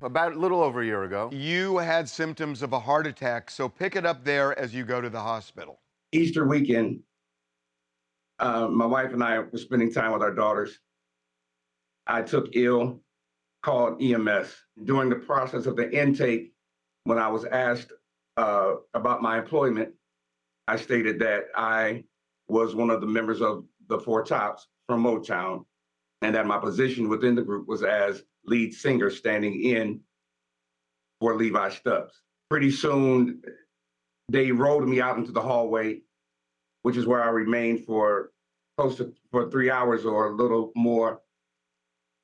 About a little over a year ago. You had symptoms of a heart attack, so pick it up there as you go to the hospital. Easter weekend, my wife and I were spending time with our daughters. I took ill, called EMS. During the process of the intake, when I was asked about my employment, I stated that I was one of the members of the Four Tops from Motown, and that my position within the group was as lead singer, standing in for Levi Stubbs. Pretty soon, they rolled me out into the hallway, which is where I remained for close to 3 hours or a little more.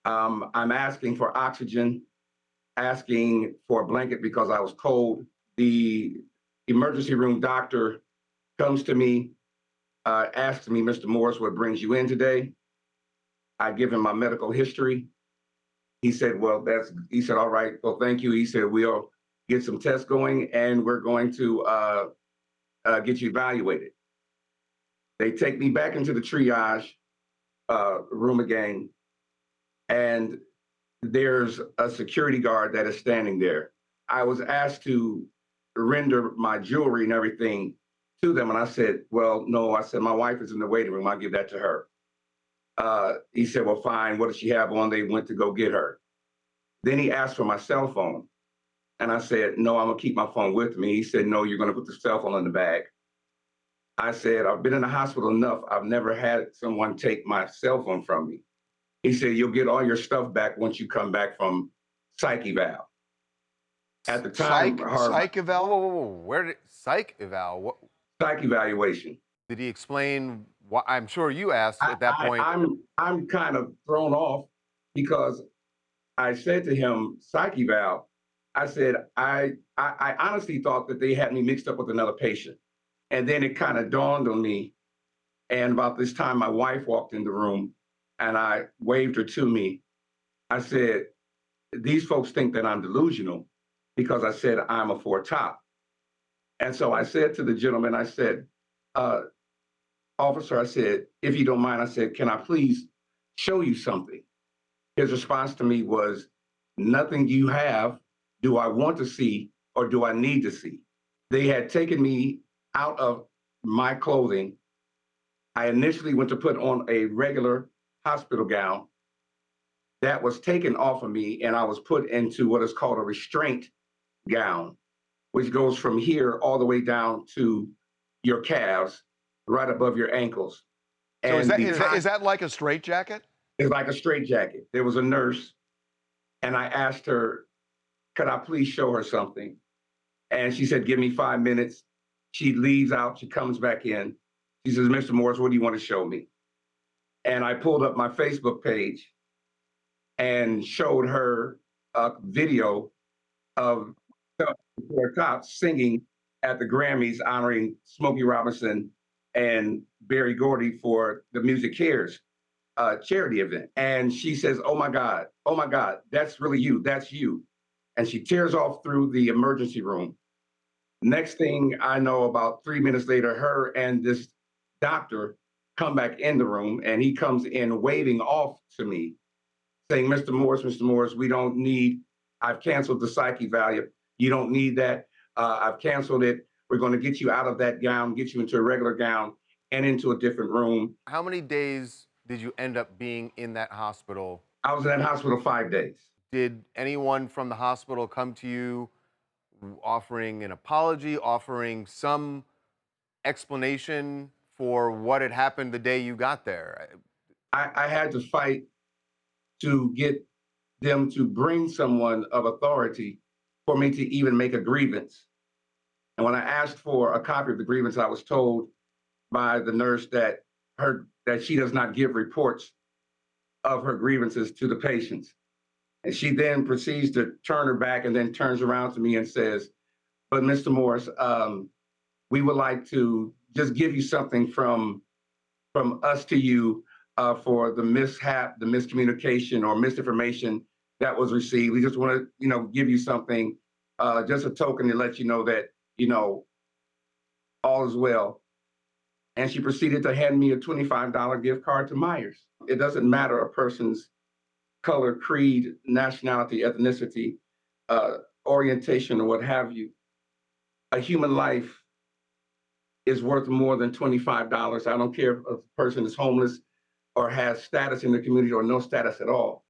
I'm asking for oxygen, asking for a blanket because I was cold. The emergency room doctor comes to me, asks me, "Mr. Morris, what brings you in today?" I give him my medical history. He said, he said, "All right, well, thank you." He said, "We'll get some tests going and we're going to get you evaluated." They take me back into the triage room again, and there's a security guard that is standing there. I was asked to render my jewelry and everything to them, and I said, "Well, no," I said, "my wife is in the waiting room. I'll give that to her." He said, "Well, fine. What does she have on?" They went to go get her. Then he asked for my cell phone, and I said, "No, I'm gonna keep my phone with me." He said, "No, you're gonna put the cell phone in the bag." I said, "I've been in the hospital enough. I've never had someone take my cell phone from me." He said, "You'll get all your stuff back once you come back from psych eval." At the time, Psych Whoa, eval? whoa, whoa. Where did psych eval? What psych evaluation. did he explain? What I'm sure you asked I, at that I, point. I'm kind of thrown off because I said to him, "Psych eval." I said, I honestly thought that they had me mixed up with another patient. And then it kind of dawned on me. And about this time, my wife walked in the room and I waved her to me. I said, "These folks think that I'm delusional because I said I'm a four top." And so I said to the gentleman, I said, uh, "Officer," I said, "if you don't mind," I said, "can I please show you something?" His response to me was, "Nothing you have do I want to see or do I need to see." They had taken me out of my clothing. I initially went to put on a regular hospital gown that was taken off of me, and I was put into what is called a restraint gown, which goes from here all the way down to your calves, right above your ankles. So And is that like a straitjacket? it's like a straitjacket. There was a nurse, and I asked her, could I please show her something? And she said, "Give me 5 minutes." She leaves out, she comes back in. She says, "Mr. Morris, what do you want to show me?" And I pulled up my Facebook page and showed her a video of the Four Tops singing at the Grammys honoring Smokey Robinson and Berry Gordy for the Music Cares charity event. And she says, oh my God, that's really you, that's you." And she tears off through the emergency room. Next thing I know, about 3 minutes later, her and this doctor come back in the room, and he comes in waving off to me, saying, Mr. Morris, we don't need, I've canceled the psyche value. You don't need that. I've canceled it. We're going to get you out of that gown, get you into a regular gown and into a different room." How many days did you end up being in that hospital? I was in that hospital 5 days. Did anyone from the hospital come to you offering an apology, offering some explanation for what had happened the day you got there? I had to fight to get them to bring someone of authority for me to even make a grievance. And when I asked for a copy of the grievance, I was told by the nurse that she does not give reports of her grievances to the patients. And she then proceeds to turn her back and then turns around to me and says, "But Mr. Morris, we would like to just give you something from us to you for the mishap, the miscommunication or misinformation that was received. We just want to, give you something, just a token to let you know that, all is well." And she proceeded to hand me a $25 gift card to Myers. It doesn't matter a person's color, creed, nationality, ethnicity. orientation or what have you, a human life is worth more than $25. I don't care if a person is homeless or has status in the community or no status at all.